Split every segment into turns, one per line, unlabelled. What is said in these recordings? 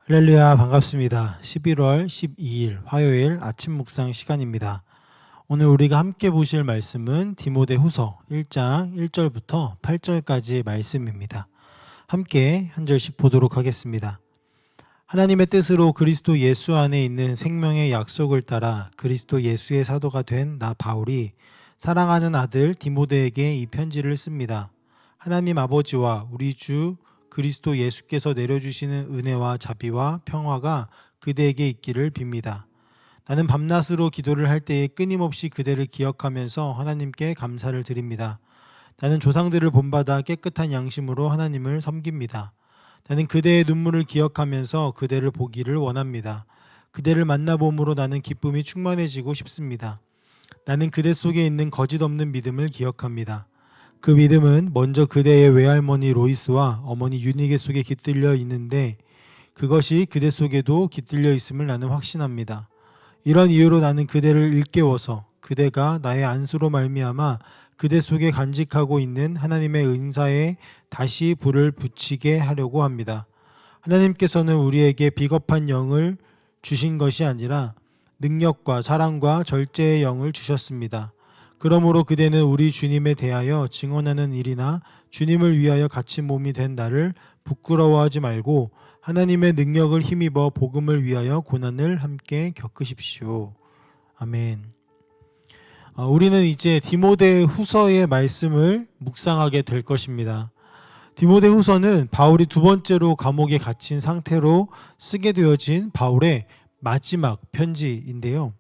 할렐루야, 반갑습니다. 11월 12일 화요일 아침 묵상 시간입니다. 오늘 우리가 함께 보실 말씀은 디모데후서 1장 1절부터 8절까지 말씀입니다. 함께 한 절씩 보도록 하겠습니다. 하나님의 뜻으로 그리스도 예수 안에 있는 생명의 약속을 따라 그리스도 예수의 사도가 된 나 바울이 사랑하는 아들 디모데에게 이 편지를 씁니다. 하나님 아버지와 우리 주 그리스도 예수께서 내려주시는 은혜와 자비와 평화가 그대에게 있기를 빕니다. 나는 밤낮으로 기도를 할 때에 끊임없이 그대를 기억하면서 하나님께 감사를 드립니다. 나는 조상들을 본받아 깨끗한 양심으로 하나님을 섬깁니다. 나는 그대의 눈물을 기억하면서 그대를 보기를 원합니다. 그대를 만나봄으로 나는 기쁨이 충만해지고 싶습니다. 나는 그대 속에 있는 거짓 없는 믿음을 기억합니다. 그 믿음은 먼저 그대의 외할머니 로이스와 어머니 유니게 속에 깃들려 있는데 그것이 그대 속에도 깃들려 있음을 나는 확신합니다. 이런 이유로 나는 그대를 일깨워서 그대가 나의 안수로 말미암아 그대 속에 간직하고 있는 하나님의 은사에 다시 불을 붙이게 하려고 합니다. 하나님께서는 우리에게 비겁한 영을 주신 것이 아니라 능력과 사랑과 절제의 영을 주셨습니다. 그러므로 그대는 우리 주님에 대하여 증언하는 일이나 주님을 위하여 갇힌 몸이 된 나를 부끄러워하지 말고 하나님의 능력을 힘입어 복음을 위하여 고난을 함께 겪으십시오. 아멘. 우리는 이제 디모데 후서의 말씀을 묵상하게 될 것입니다. 디모데 후서는 바울이 두 번째로 감옥에 갇힌 상태로 쓰게 되어진 바울의 마지막 편지인데요.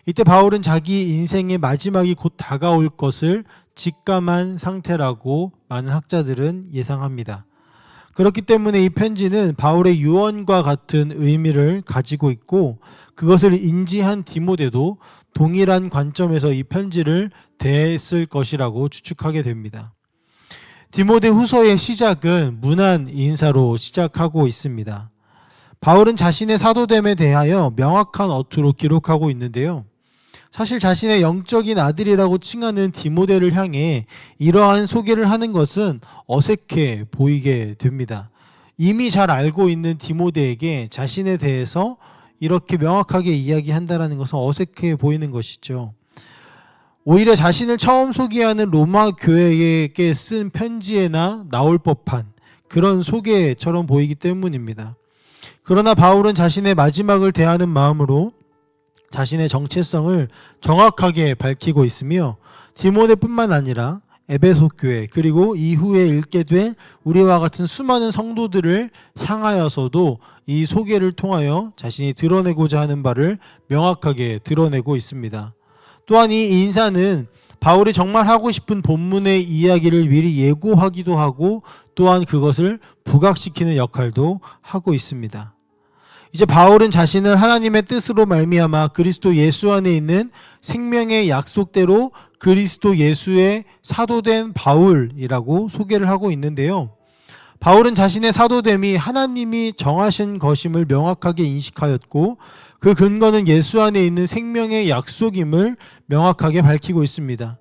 이때 바울은 자기 인생의 마지막이 곧 다가올 것을 직감한 상태라고 많은 학자들은 예상합니다. 그렇기 때문에 이 편지는 바울의 유언과 같은 의미를 가지고 있고 그것을 인지한 디모데도 동일한 관점에서 이 편지를 대했을 것이라고 추측하게 됩니다. 디모데 후서의 시작은 문안 인사로 시작하고 있습니다. 바울은 자신의 사도됨에 대하여 명확한 어투로 기록하고 있는데요. 사실 자신의 영적인 아들이라고 칭하는 디모데를 향해 이러한 소개를 하는 것은 어색해 보이게 됩니다. 이미 잘 알고 있는 디모데에게 자신에 대해서 이렇게 명확하게 이야기한다는 것은 어색해 보이는 것이죠. 오히려 자신을 처음 소개하는 로마 교회에게 쓴 편지에나 나올 법한 그런 소개처럼 보이기 때문입니다. 그러나 바울은 자신의 마지막을 대하는 마음으로 자신의 정체성을 정확하게 밝히고 있으며 디모데뿐만 아니라 에베소 교회 그리고 이후에 읽게 될 우리와 같은 수많은 성도들을 향하여서도 이 소개를 통하여 자신이 드러내고자 하는 바를 명확하게 드러내고 있습니다. 또한 이 인사는 바울이 정말 하고 싶은 본문의 이야기를 미리 예고하기도 하고 또한 그것을 부각시키는 역할도 하고 있습니다. 이제 바울은 자신을 하나님의 뜻으로 말미암아 그리스도 예수 안에 있는 생명의 약속대로 그리스도 예수의 사도된 바울이라고 소개를 하고 있는데요. 바울은 자신의 사도됨이 하나님이 정하신 것임을 명확하게 인식하였고 그 근거는 예수 안에 있는 생명의 약속임을 명확하게 밝히고 있습니다.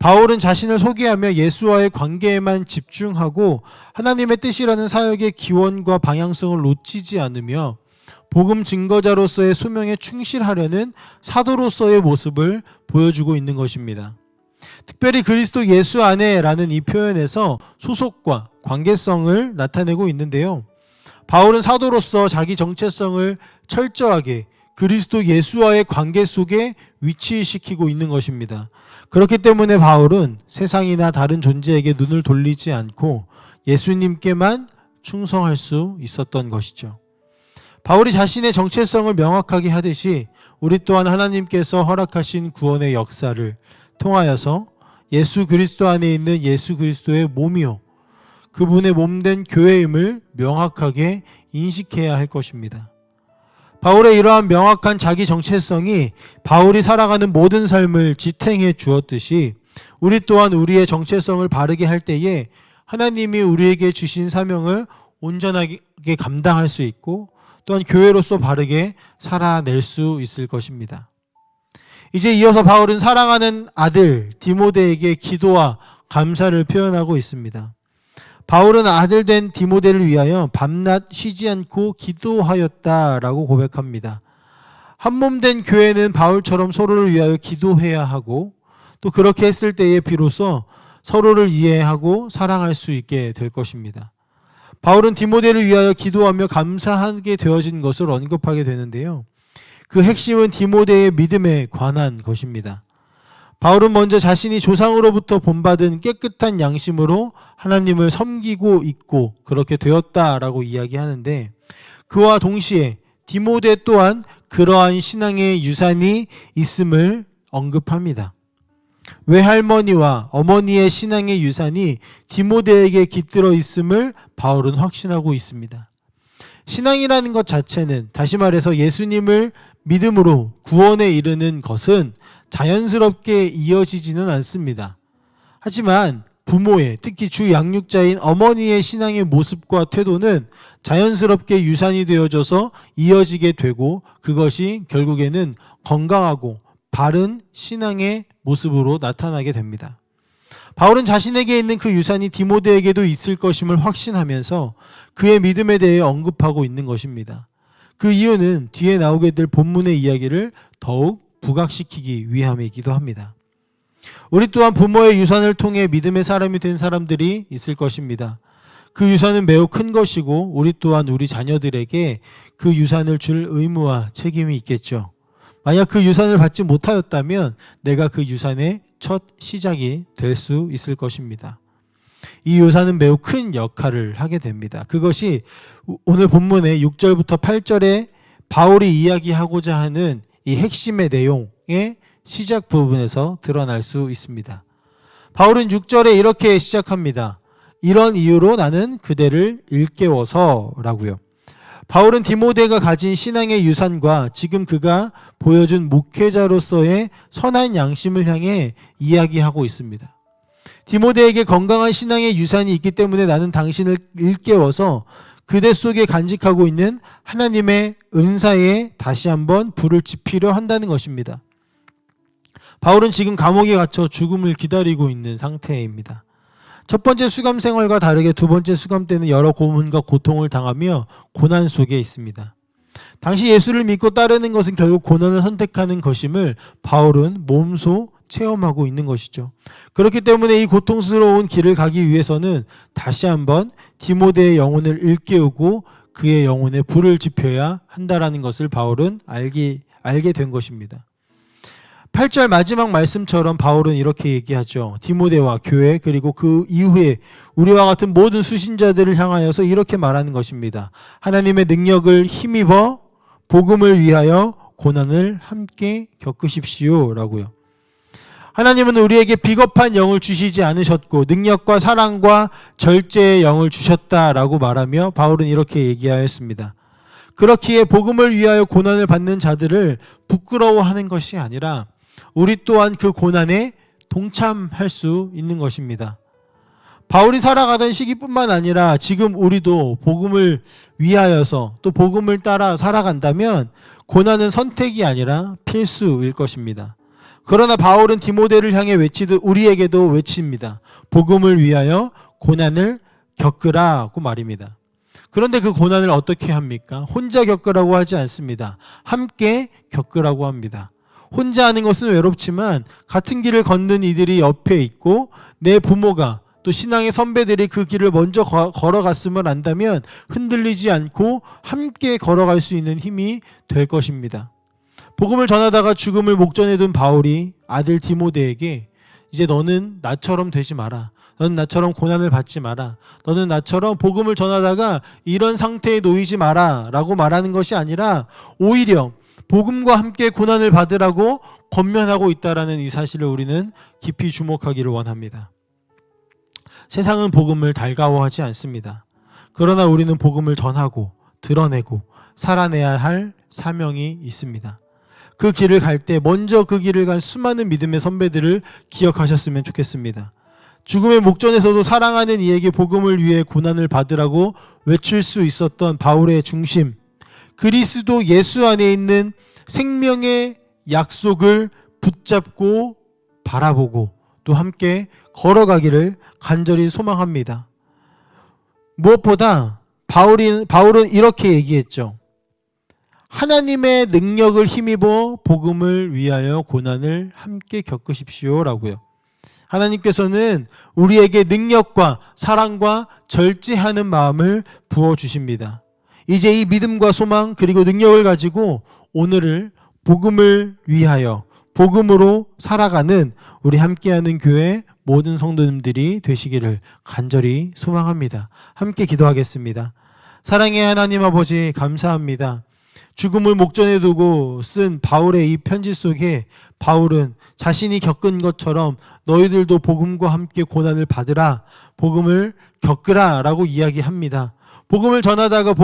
바울은 자신을 소개하며 예수와의 관계에만 집중하고 하나님의 뜻이라는 사역의 기원과 방향성을 놓치지 않으며 복음 증거자로서의 소명에 충실하려는 사도로서의 모습을 보여주고 있는 것입니다. 특별히 그리스도 예수 안에라는 이 표현에서 소속과 관계성을 나타내고 있는데요. 바울은 사도로서 자기 정체성을 철저하게 그리스도 예수와의 관계 속에 위치시키고 있는 것입니다. 그렇기 때문에 바울은 세상이나 다른 존재에게 눈을 돌리지 않고 예수님께만 충성할 수 있었던 것이죠. 바울이 자신의 정체성을 명확하게 하듯이 우리 또한 하나님께서 허락하신 구원의 역사를 통하여서 예수 그리스도 안에 있는 예수 그리스도의 몸이요 그분의 몸된 교회임을 명확하게 인식해야 할 것입니다. 바울의 이러한 명확한 자기 정체성이 바울이 살아가는 모든 삶을 지탱해 주었듯이 우리 또한 우리의 정체성을 바르게 할 때에 하나님이 우리에게 주신 사명을 온전하게 감당할 수 있고 또한 교회로서 바르게 살아낼 수 있을 것입니다. 이제 이어서 바울은 사랑하는 아들 디모데에게 기도와 감사를 표현하고 있습니다. 바울은 아들 된 디모데를 위하여 밤낮 쉬지 않고 기도하였다라고 고백합니다. 한몸된 교회는 바울처럼 서로를 위하여 기도해야 하고 또 그렇게 했을 때에 비로소 서로를 이해하고 사랑할 수 있게 될 것입니다. 바울은 디모데를 위하여 기도하며 감사하게 되어진 것을 언급하게 되는데요. 그 핵심은 디모데의 믿음에 관한 것입니다. 바울은 먼저 자신이 조상으로부터 본받은 깨끗한 양심으로 하나님을 섬기고 있고 그렇게 되었다라고 이야기하는데 그와 동시에 디모데 또한 그러한 신앙의 유산이 있음을 언급합니다. 외할머니와 어머니의 신앙의 유산이 디모데에게 깃들어 있음을 바울은 확신하고 있습니다. 신앙이라는 것 자체는 다시 말해서 예수님을 믿음으로 구원에 이르는 것은 자연스럽게 이어지지는 않습니다. 하지만 부모의 특히 주 양육자인 어머니의 신앙의 모습과 태도는 자연스럽게 유산이 되어져서 이어지게 되고 그것이 결국에는 건강하고 바른 신앙의 모습으로 나타나게 됩니다. 바울은 자신에게 있는 그 유산이 디모데에게도 있을 것임을 확신하면서 그의 믿음에 대해 언급하고 있는 것입니다. 그 이유는 뒤에 나오게 될 본문의 이야기를 더욱 부각시키기 위함이기도 합니다. 우리 또한 부모의 유산을 통해 믿음의 사람이 된 사람들이 있을 것입니다. 그 유산은 매우 큰 것이고 우리 또한 우리 자녀들에게 그 유산을 줄 의무와 책임이 있겠죠. 만약 그 유산을 받지 못하였다면 내가 그 유산의 첫 시작이 될 수 있을 것입니다. 이 유산은 매우 큰 역할을 하게 됩니다. 그것이 오늘 본문의 6절부터 8절에 바울이 이야기하고자 하는 이 핵심의 내용의 시작 부분에서 드러날 수 있습니다. 바울은 6절에 이렇게 시작합니다. 이런 이유로 나는 그대를 일깨워서 라고요. 바울은 디모데가 가진 신앙의 유산과 지금 그가 보여준 목회자로서의 선한 양심을 향해 이야기하고 있습니다. 디모데에게 건강한 신앙의 유산이 있기 때문에 나는 당신을 일깨워서 그대 속에 간직하고 있는 하나님의 은사에 다시 한번 불을 지피려 한다는 것입니다. 바울은 지금 감옥에 갇혀 죽음을 기다리고 있는 상태입니다. 첫 번째 수감 생활과 다르게 두 번째 수감 때는 여러 고문과 고통을 당하며 고난 속에 있습니다. 당시 예수를 믿고 따르는 것은 결국 고난을 선택하는 것임을 바울은 몸소 체험하고 있는 것이죠. 그렇기 때문에 이 고통스러운 길을 가기 위해서는 다시 한번 디모데의 영혼을 일깨우고 그의 영혼에 불을 지펴야 한다라는 것을 바울은 알게 된 것입니다. 8절 마지막 말씀처럼 바울은 이렇게 얘기하죠. 디모데와 교회 그리고 그 이후에 우리와 같은 모든 수신자들을 향하여서 이렇게 말하는 것입니다. 하나님의 능력을 힘입어 복음을 위하여 고난을 함께 겪으십시오 라고요. 하나님은 우리에게 비겁한 영을 주시지 않으셨고 능력과 사랑과 절제의 영을 주셨다라고 말하며 바울은 이렇게 얘기하였습니다. 그렇기에 복음을 위하여 고난을 받는 자들을 부끄러워하는 것이 아니라 우리 또한 그 고난에 동참할 수 있는 것입니다. 바울이 살아가던 시기뿐만 아니라 지금 우리도 복음을 위하여서 또 복음을 따라 살아간다면 고난은 선택이 아니라 필수일 것입니다. 그러나 바울은 디모데를 향해 외치듯 우리에게도 외칩니다. 복음을 위하여 고난을 겪으라고 말입니다. 그런데 그 고난을 어떻게 합니까? 혼자 겪으라고 하지 않습니다. 함께 겪으라고 합니다. 혼자 하는 것은 외롭지만 같은 길을 걷는 이들이 옆에 있고 내 부모가 또 신앙의 선배들이 그 길을 먼저 걸어갔음을 안다면 흔들리지 않고 함께 걸어갈 수 있는 힘이 될 것입니다. 복음을 전하다가 죽음을 목전에 둔 바울이 아들 디모데에게 이제 너는 나처럼 되지 마라. 너는 나처럼 고난을 받지 마라. 너는 나처럼 복음을 전하다가 이런 상태에 놓이지 마라 라고 말하는 것이 아니라 오히려 복음과 함께 고난을 받으라고 권면하고 있다라는 이 사실을 우리는 깊이 주목하기를 원합니다. 세상은 복음을 달가워하지 않습니다. 그러나 우리는 복음을 전하고 드러내고 살아내야 할 사명이 있습니다. 그 길을 갈 때 먼저 그 길을 간 수많은 믿음의 선배들을 기억하셨으면 좋겠습니다. 죽음의 목전에서도 사랑하는 이에게 복음을 위해 고난을 받으라고 외칠 수 있었던 바울의 중심, 그리스도 예수 안에 있는 생명의 약속을 붙잡고 바라보고 또 함께 걸어가기를 간절히 소망합니다. 무엇보다 바울은 이렇게 얘기했죠. 하나님의 능력을 힘입어 복음을 위하여 고난을 함께 겪으십시오라고요. 하나님께서는 우리에게 능력과 사랑과 절제하는 마음을 부어주십니다. 이제 이 믿음과 소망 그리고 능력을 가지고 오늘을 복음을 위하여 복음으로 살아가는 우리 함께하는 교회 모든 성도님들이 되시기를 간절히 소망합니다. 함께 기도하겠습니다. 사랑의 하나님 아버지 감사합니다. 죽음을 목전에 두고 쓴 바울의 이 편지 속에 바울은 자신이 겪은 것처럼 너희들도 복음과 함께 고난을 받으라, 복음을 겪으라 라고 이야기합니다. 복음을 전하다가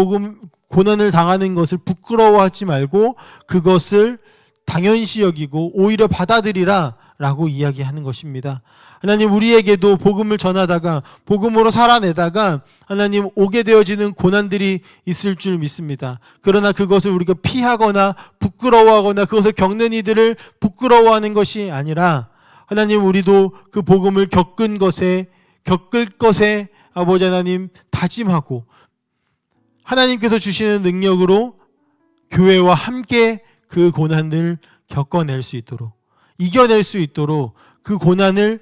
고난을 당하는 것을 부끄러워하지 말고 그것을 당연시 여기고 오히려 받아들이라 라고 이야기하는 것입니다. 하나님, 우리에게도 복음을 전하다가 복음으로 살아내다가 하나님 오게 되어지는 고난들이 있을 줄 믿습니다. 그러나 그것을 우리가 피하거나 부끄러워하거나 그것을 겪는 이들을 부끄러워하는 것이 아니라 하나님, 우리도 그 복음을 겪을 것에 아버지 하나님 다짐하고 하나님께서 주시는 능력으로 교회와 함께 그 고난을 겪어낼 수 있도록, 이겨낼 수 있도록, 그 고난을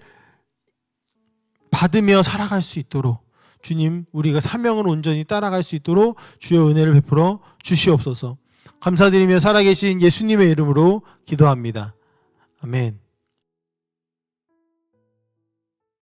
받으며 살아갈 수 있도록 주님, 우리가 사명을 온전히 따라갈 수 있도록 주여 은혜를 베풀어 주시옵소서. 감사드리며 살아계신 예수님의 이름으로 기도합니다. 아멘.